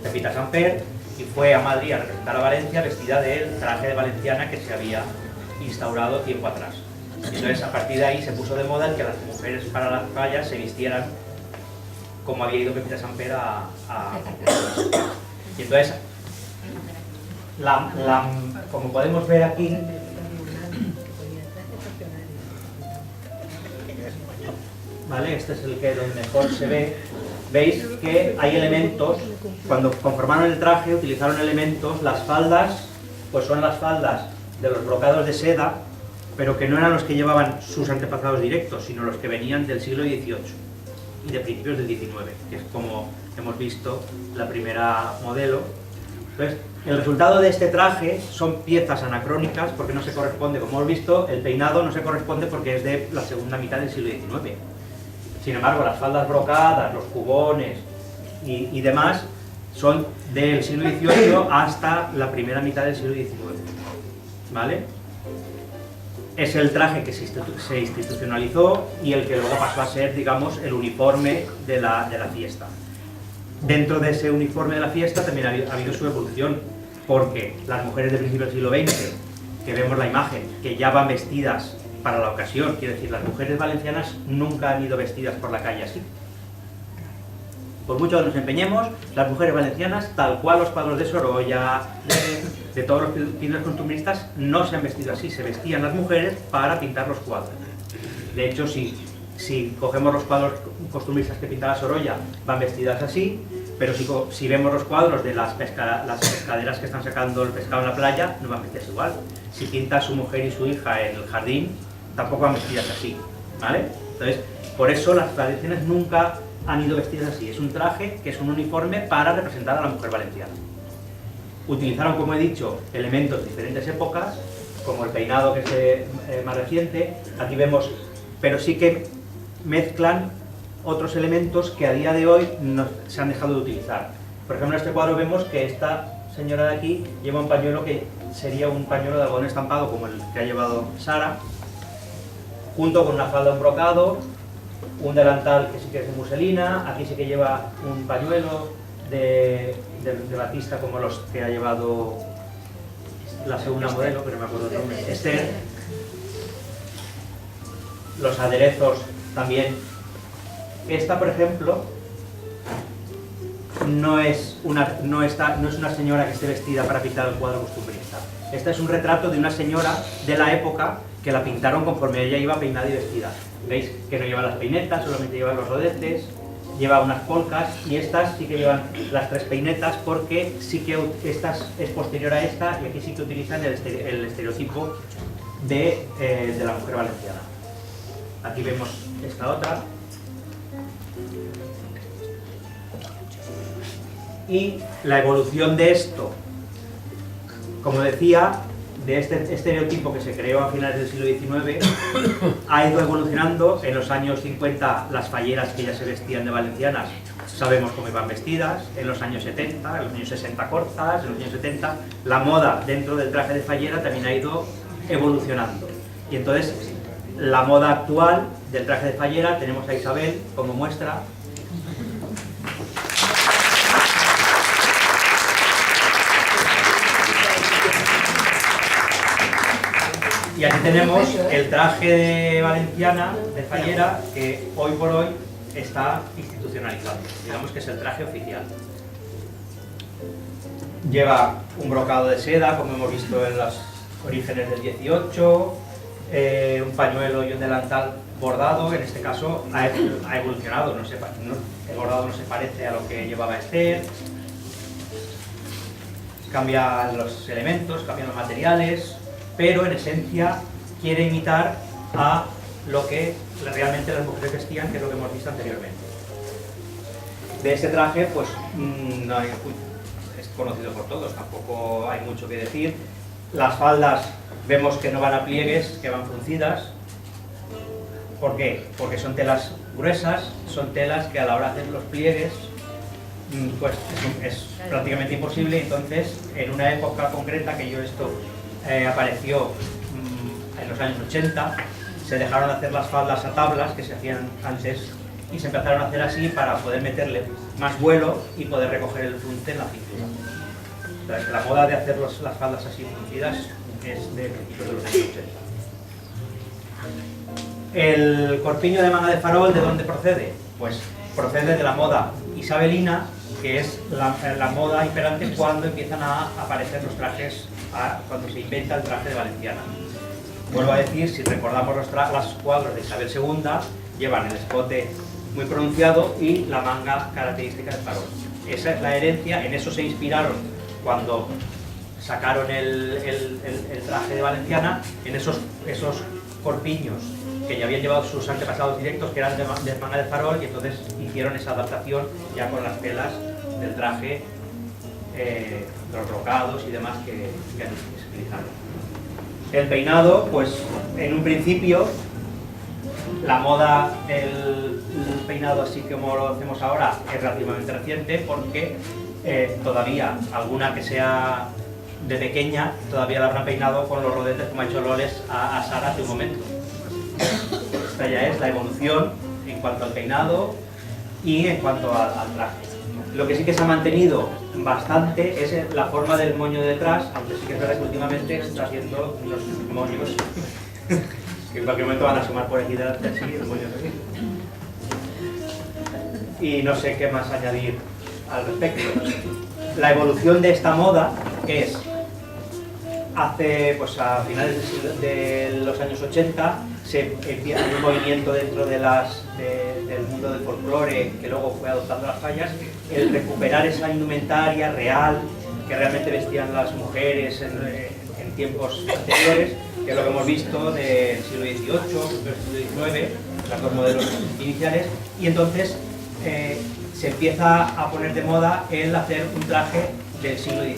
Pepita Samper, y fue a Madrid a representar a Valencia vestida del traje de valenciana que se había instaurado tiempo atrás. Entonces, a partir de ahí se puso de moda el que las mujeres para las fallas se vistieran como había ido Pepita Samper Y entonces, como podemos ver aquí, ¿vale? Este es el que donde mejor se ve. Veis que hay elementos, cuando conformaron el traje utilizaron elementos, las faldas, pues son las faldas de los brocados de seda, pero que no eran los que llevaban sus antepasados directos, sino los que venían del siglo XVIII y de principios del XIX, que es como hemos visto la primera modelo. Entonces, el resultado de este traje son piezas anacrónicas porque no se corresponde, como hemos visto, el peinado no se corresponde porque es de la segunda mitad del siglo XIX. Sin embargo, las faldas brocadas, los jubones y demás son del siglo XVIII hasta la primera mitad del siglo XIX. ¿Vale? Es el traje que se institucionalizó y el que luego pasó a ser, digamos, el uniforme de la fiesta. Dentro de ese uniforme de la fiesta también ha habido su evolución, porque las mujeres de principios del siglo XX, que vemos la imagen, que ya van vestidas para la ocasión, quiero decir, las mujeres valencianas nunca han ido vestidas por la calle así. Por mucho que nos empeñemos, las mujeres valencianas, tal cual los cuadros de Sorolla, de todos los pintores costumbristas, no se han vestido así, se vestían las mujeres para pintar los cuadros. De hecho, si cogemos los cuadros costumbristas que pintaba Sorolla, van vestidas así, pero si vemos los cuadros de las pescaderas que están sacando el pescado en la playa, no van vestidas igual. Si pinta a su mujer y su hija en el jardín, tampoco van vestidas así, ¿vale? Entonces, por eso las tradiciones nunca han ido vestidas así. Es un traje que es un uniforme para representar a la mujer valenciana. Utilizaron, como he dicho, elementos de diferentes épocas, como el peinado, que es más reciente. Aquí vemos, pero sí que mezclan otros elementos que a día de hoy no se han dejado de utilizar. Por ejemplo, en este cuadro vemos que esta señora de aquí lleva un pañuelo que sería un pañuelo de algodón estampado, como el que ha llevado Sara, junto con una falda, un brocado, un delantal que sí que es de muselina. Aquí sí que lleva un pañuelo de batista, como los que ha llevado la segunda modelo, pero no me acuerdo el nombre, Esther. Los aderezos también. Esta, por ejemplo, no es una señora que esté vestida para pintar el cuadro costumbrista. Esta es un retrato de una señora de la época que la pintaron conforme ella iba peinada y vestida. Veis que no lleva las peinetas, solamente lleva los rodetes, lleva unas polcas, y estas sí que llevan las 3 peinetas, porque sí que esta es posterior a esta, y aquí sí que utilizan el estereotipo de la mujer valenciana. Aquí vemos esta otra. Y la evolución de esto, como decía, de este estereotipo que se creó a finales del siglo XIX, ha ido evolucionando. En los años 50 las falleras que ya se vestían de valencianas sabemos cómo iban vestidas. En los años 70, en los años 60 cortas, en los años 70 la moda dentro del traje de fallera también ha ido evolucionando. Y entonces la moda actual del traje de fallera, tenemos a Isabel como muestra. Y aquí tenemos el traje de valenciana, de fallera, que hoy por hoy está institucionalizado. Digamos que es el traje oficial. Lleva un brocado de seda, como hemos visto en los orígenes del 18, un pañuelo y un delantal bordado. En este caso ha evolucionado, el bordado no se parece a lo que llevaba Esther. Cambian los elementos, cambian los materiales, pero en esencia quiere imitar a lo que realmente las mujeres vestían, que es lo que hemos visto anteriormente. De este traje, pues no hay, es conocido por todos, tampoco hay mucho que decir. Las faldas vemos que no van a pliegues, que van fruncidas. ¿Por qué? Porque son telas gruesas, son telas que a la hora de hacer los pliegues pues es prácticamente imposible. Entonces, en una época concreta, que esto apareció en los años 80, se dejaron de hacer las faldas a tablas que se hacían antes y se empezaron a hacer así para poder meterle más vuelo y poder recoger el frunce en la cintura. Entonces, la moda de hacer las faldas así fruncidas es de principios de los años 80. El corpiño de manga de farol, ¿de dónde procede? Pues procede de la moda isabelina, que es la moda imperante cuando empiezan a aparecer los trajes, cuando se inventa el traje de valenciana. Vuelvo a decir, si recordamos los cuadros de Isabel II, llevan el escote muy pronunciado y la manga característica del farol. Esa es la herencia, en eso se inspiraron cuando sacaron el traje de valenciana, en esos corpiños que ya habían llevado sus antepasados directos, que eran de manga de farol, y entonces hicieron esa adaptación ya con las telas del traje, los brocados y demás que se utilizaron. El peinado, pues en un principio la moda del peinado así como lo hacemos ahora es relativamente reciente, porque todavía alguna que sea de pequeña todavía la habrán peinado con los rodetes, como ha hecho Loles a Sara hace un momento. Esta ya es la evolución en cuanto al peinado y en cuanto al traje. Lo que sí que se ha mantenido bastante es la forma del moño de detrás, aunque sí que es verdad que últimamente se está haciendo unos moños que en cualquier momento van a sumar por equidad así, el moño así. Y no sé qué más añadir al respecto. La evolución de esta moda, que es hace, pues a finales de los años 80, se empieza un movimiento dentro del mundo del folclore, que luego fue adoptando las fallas, el recuperar esa indumentaria real que realmente vestían las mujeres en tiempos anteriores, que es lo que hemos visto del siglo XVIII, del siglo XIX, las dos modelos iniciales, y entonces se empieza a poner de moda el hacer un traje del siglo XVIII.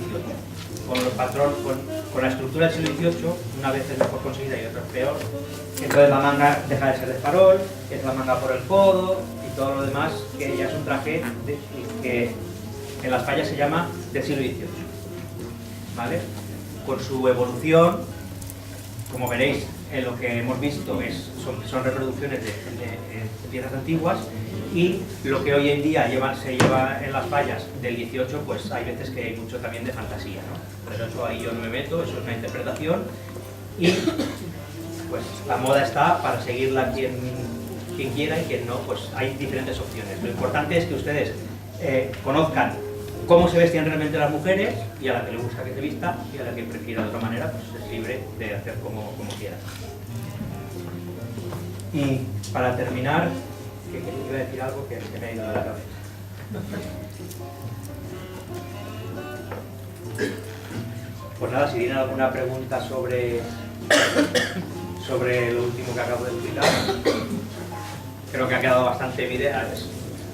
Con la estructura del siglo XVIII, una vez es mejor conseguida y otra es peor. Entonces la manga deja de ser de farol, es la manga por el codo y todo lo demás, que ya es un traje que en las fallas se llama del siglo XVIII. ¿Vale? Con su evolución, como veréis, lo que hemos visto son reproducciones de piezas antiguas, y lo que hoy en día se lleva en las fallas del 18, pues hay veces que hay mucho también de fantasía, ¿no? Pero eso ahí yo no me meto, eso es una interpretación, y pues la moda está para seguirla quien quiera, y quien no, pues hay diferentes opciones. Lo importante es que ustedes conozcan cómo se vestían realmente las mujeres, y a la que le gusta que se vista, y a la que prefiera de otra manera, pues es libre de hacer como quiera. Y para terminar, que iba a decir algo que me ha ido de la cabeza. Pues nada, si tienen alguna pregunta sobre lo último que acabo de explicar, creo que ha quedado bastante evidente.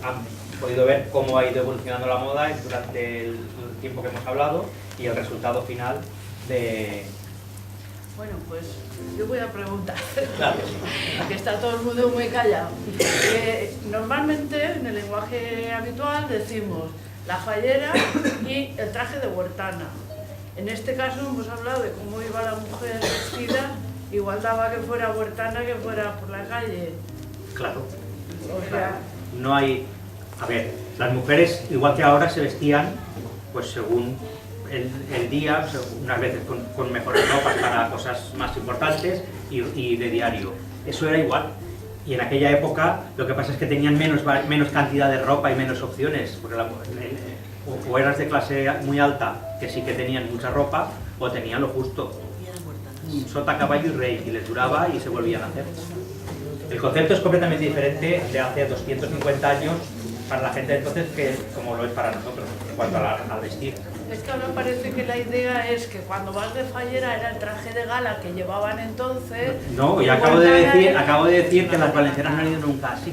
Han podido ver cómo ha ido evolucionando la moda durante el tiempo que hemos hablado, y el resultado final de... Bueno, pues yo voy a preguntar, Claro. que está todo el mundo muy callado. Normalmente en el lenguaje habitual decimos la fallera y el traje de huertana. En este caso hemos hablado de cómo iba la mujer vestida, igual daba que fuera huertana que fuera por la calle. Claro. O sea, No hay... A ver, las mujeres, igual que ahora, se vestían pues según el día, unas veces con mejores ropas para cosas más importantes y de diario. Eso era igual. Y en aquella época lo que pasa es que tenían menos cantidad de ropa y menos opciones, porque o eras de clase muy alta, que sí que tenían mucha ropa, o tenían lo justo. Sota, caballo y rey, y les duraba y se volvían a hacer. El concepto es completamente diferente de hace 250 años para la gente de entonces que como lo es para nosotros, en cuanto al vestir. es que ahora parece que la idea es que cuando vas de fallera era el traje de gala que llevaban entonces. No, y el acabo huertana de decir que las valencianas no han ido nunca así.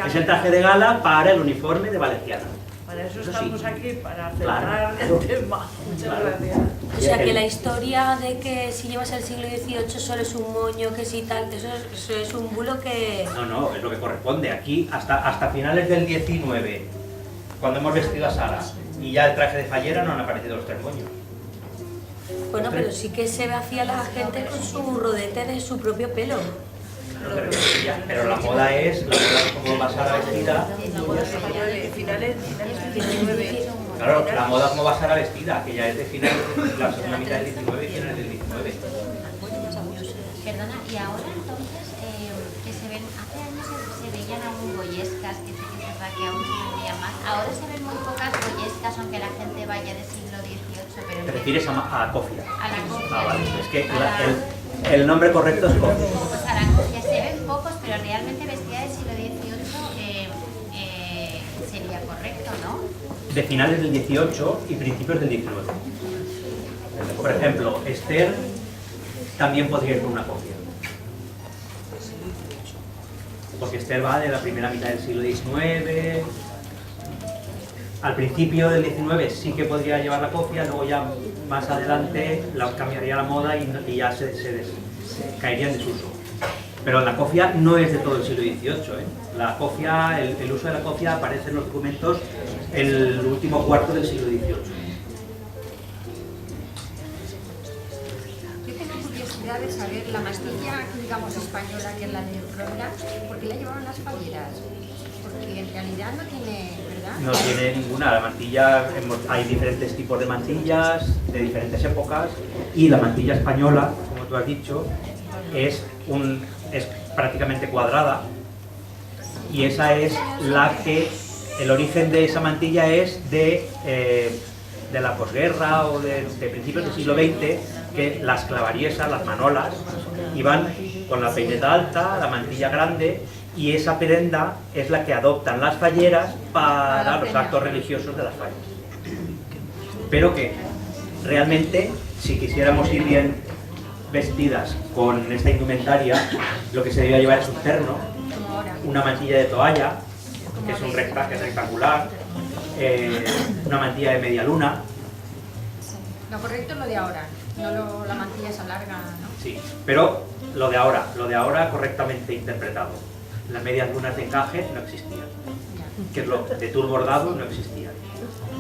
Es el traje de gala para el uniforme de valenciana. Para eso Eso estamos sí. aquí, para Claro. cerrar el tema. Muchas Claro. gracias. O sea que la historia de que si llevas el siglo XVIII solo es un moño, que si tal, eso es un bulo que... No, es lo que corresponde. Aquí hasta finales del 19, cuando hemos vestido a Sara, y ya el traje de fallera no han aparecido los tres moños. Bueno, pero sí que se hacía la gente con su rodete de su propio pelo. Pero la moda es como va Sara vestida. La moda española de finales del 19. Claro, la moda como va Sara vestida, que ya es de finales de la segunda mitad del 19 y finales del 19. Perdona, y ahora entonces que se ven, hace años se veían aún goyescas, que sí que es verdad que aún se vendía más. Ahora se ven muy pocas goyescas, aunque la gente vaya del siglo XVIII, pero... ¿Te refieres a cofia? A la cofia. Ah, vale. Es que el nombre correcto es cofia. Pues a la cofia se ven pocos, pero realmente vestida del siglo XVIII sería correcto, ¿no? De finales del 18 y principios del 19. Por ejemplo, Esther también podría ir con una cofia. Porque Esther va de la primera mitad del siglo XIX. Al principio del 19 sí que podría llevar la cofia, luego ya más adelante cambiaría la moda y ya se caería en desuso. Pero la cofia no es de todo el siglo XVIII. La cofia, el uso de la cofia aparece en los documentos el último cuarto del siglo XVIII. Yo tengo curiosidad de saber la mastilla, digamos, española, que es la de Florida, ¿por qué la llevaban las falleras? Porque en realidad no tiene, ¿verdad? No tiene ninguna. La mantilla, hay diferentes tipos de mantillas de diferentes épocas, y la mantilla española, como tú has dicho, es prácticamente cuadrada, y esa es la que el origen de esa mantilla es de la posguerra o de principios del siglo XX, que las clavariesas, las manolas, iban con la peineta alta, la mantilla grande, y esa prenda es la que adoptan las falleras para los actos religiosos de las fallas. Pero que realmente, si quisiéramos ir bien vestidas con esta indumentaria, lo que se debía llevar es un terno, una mantilla de toalla que es un rectangular, una mantilla de media luna. Lo correcto es lo de ahora, no la mantilla esa larga, ¿no? Sí, pero lo de ahora correctamente interpretado. Las medias lunas de encaje no existían, que es lo de tul bordado no existían.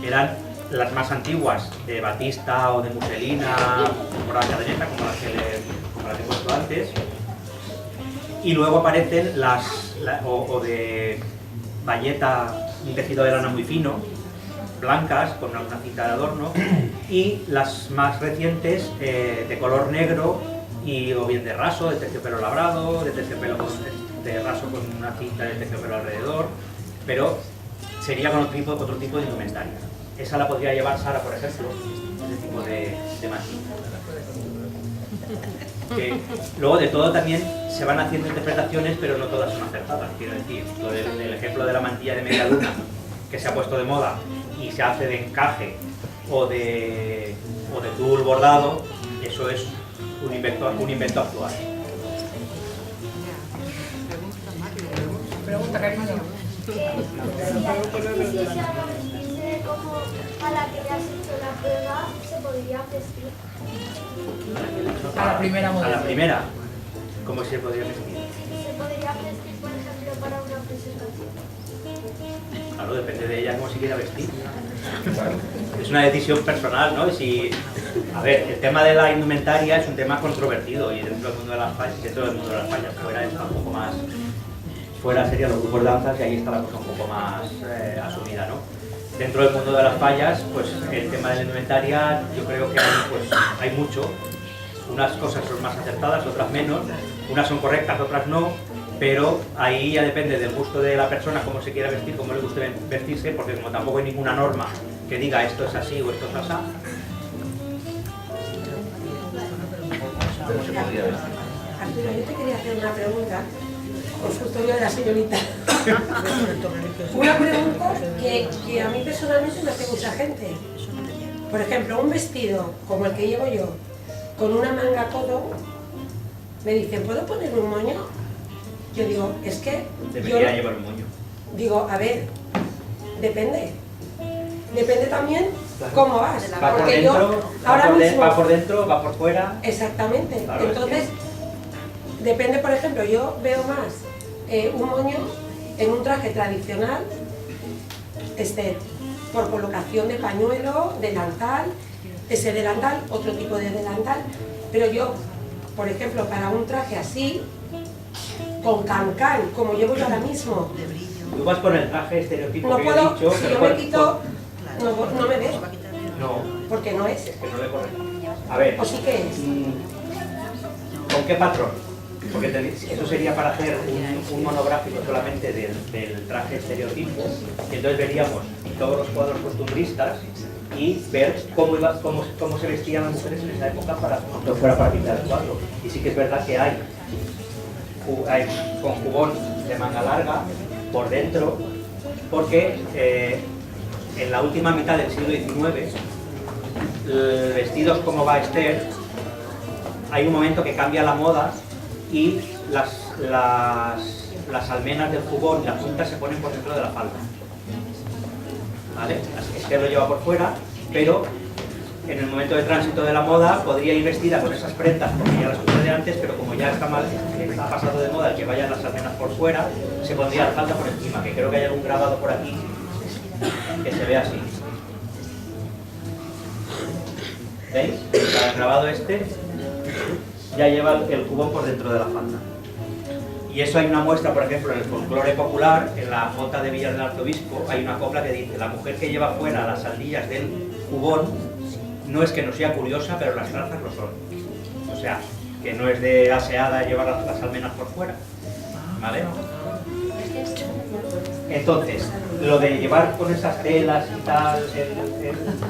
Eran las más antiguas, de batista o de muselina, por la cadeneta, como las que he puesto antes. Y luego aparecen o de bayeta, un tejido de lana muy fino, blancas, con una cinta de adorno, y las más recientes de color negro, y o bien de raso, de terciopelo labrado, de terciopelo de raso con una cinta de terciopelo alrededor, pero sería con otro tipo de indumentaria. Esa la podría llevar Sara, por ejemplo, ese tipo de mantilla. Que luego de todo también se van haciendo interpretaciones, pero no todas son acertadas. Quiero decir, el ejemplo de la mantilla de media luna, que se ha puesto de moda y se hace de encaje o de tul bordado, eso es un invento actual. Pregunta, cariño. Si quisiera vestirse como a la que le has hecho la prueba, se podría vestir. A la primera modelo. A la primera, ¿cómo se podría vestir? Se podría vestir, por ejemplo, para una presentación. Claro, depende de ella cómo se quiera vestir. Es una decisión personal, ¿no? A ver, el tema de la indumentaria es un tema controvertido y dentro del mundo de las fallas, fuera está un poco más... Fuera serían los grupos de danzas y ahí está la cosa un poco más asumida, ¿no? Dentro del mundo de las fallas, pues el tema de la indumentaria, yo creo que hay mucho. Unas cosas son más acertadas, otras menos. Unas son correctas, otras no. Pero ahí ya depende del gusto de la persona, cómo se quiera vestir, cómo le guste vestirse, porque como tampoco hay ninguna norma que diga esto es así o esto es así. ¿Cómo se podría vestir? Arturo, yo te quería hacer una pregunta, consultorio de la señorita. Una pregunta que a mí personalmente me hace mucha gente. Por ejemplo, un vestido como el que llevo yo, con una manga codo, me dicen, ¿puedo poner un moño? Yo digo, es que... Debería llevar un moño. Digo, a ver, depende. Depende también cómo vas. Va por Porque dentro, va por dentro, va por fuera. Exactamente. Claro, entonces, depende, por ejemplo, yo veo más un moño en un traje tradicional, por colocación de pañuelo, delantal, ese delantal, otro tipo de delantal, pero yo, por ejemplo, para un traje así, con cancán, como llevo yo ahora mismo. Tú vas con el traje estereotipo No que puedo, he dicho, si yo me quito, no me veo. No. Porque no es. Es que no le corre. A ver. ¿O sí que es? ¿Con qué patrón? Porque eso sería para hacer un monográfico solamente del traje estereotipo, y entonces veríamos todos los cuadros costumbristas y ver cómo se vestían las mujeres en esa época aunque fuera para pintar el cuadro. Y sí que es verdad que hay con jubón de manga larga por dentro, porque en la última mitad del siglo XIX, vestidos como va Esther, hay un momento que cambia la moda y las almenas del jubón y las puntas se ponen por dentro de la falda. ¿Vale? Esther lo lleva por fuera, pero en el momento de tránsito de la moda podría ir vestida con esas prendas porque ya las puse de antes, pero como ya está pasado de moda el que vayan las almenas por fuera, se pondría la falda por encima, que creo que hay algún grabado por aquí que se ve así. ¿Veis? Para el grabado este ya lleva el jubón por dentro de la falda. Y eso hay una muestra, por ejemplo, en el folclore popular, en la jota de Villar del Arzobispo, hay una copla que dice: la mujer que lleva fuera las saldillas del jubón no es que no sea curiosa, pero las trazas lo son. O sea, que no es de aseada llevar las almenas por fuera. ¿Vale? Entonces, lo de llevar con esas telas y tal,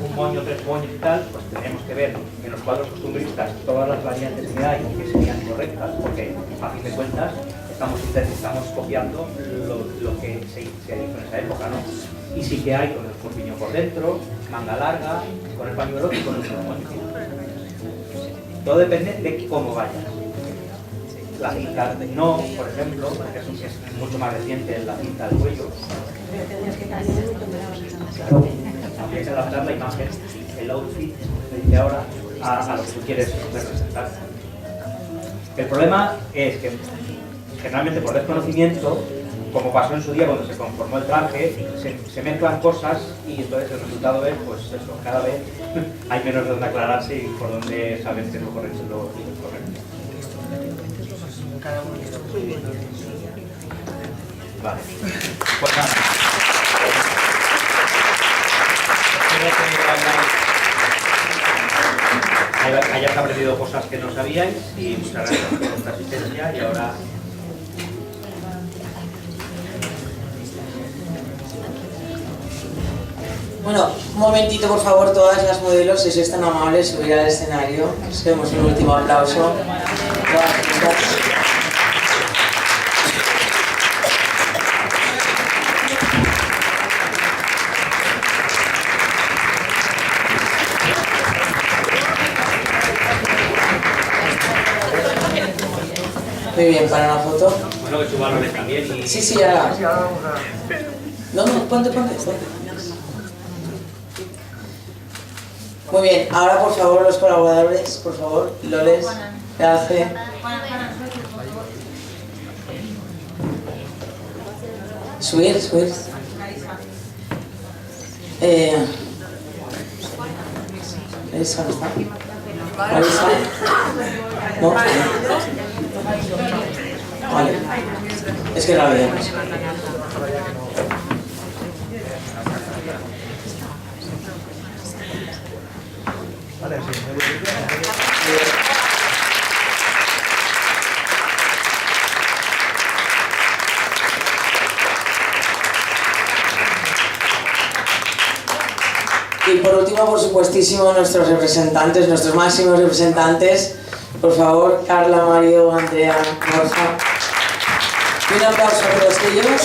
un moño, 3 moños y tal, pues tenemos que ver en los cuadros costumbristas todas las variantes que hay que serían correctas, porque a fin de cuentas estamos copiando lo que se hizo en esa época, ¿no? Y sí que hay con el corpiño por dentro, manga larga, con el pañuelo y con el moño. Todo depende de cómo vayas. La cinta no, por ejemplo, porque es mucho más reciente la cinta del cuello, Habría que adaptar la imagen, el outfit, se dice ahora, a lo que tú quieres representar. El problema es que generalmente por desconocimiento, como pasó en su día cuando se conformó el traje, se mezclan cosas y entonces el resultado es, pues eso, cada vez hay menos de dónde aclararse y por dónde saber qué es lo correcto y lo incorrecto. Vale. Pues nada. Espero que hayáis aprendido cosas que no sabíais y muchas gracias por vuestra asistencia y ahora... Bueno, un momentito por favor, todas las modelos, si sois tan amables, subir al escenario. Os demos un último aplauso. Gracias. Muy bien, para una foto. Bueno, que suba Loles también y... Sí, ya. No, ponte. Muy bien, ahora por favor los colaboradores, por favor, Loles, gracias. Subir. ¿Esa no está? ¿Marisa? ¿No? Vale. Es que la veo. Y por último, por supuestísimo, nuestros representantes, nuestros máximos representantes, por favor, Carla, Mario, Andrea, Borja. Y un aplauso a todos ellos.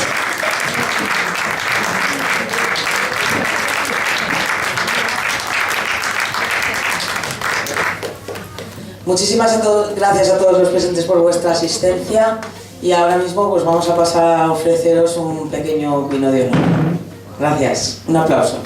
Muchísimas gracias a todos los presentes por vuestra asistencia y ahora mismo pues vamos a pasar a ofreceros un pequeño vino de honor. Gracias. Un aplauso.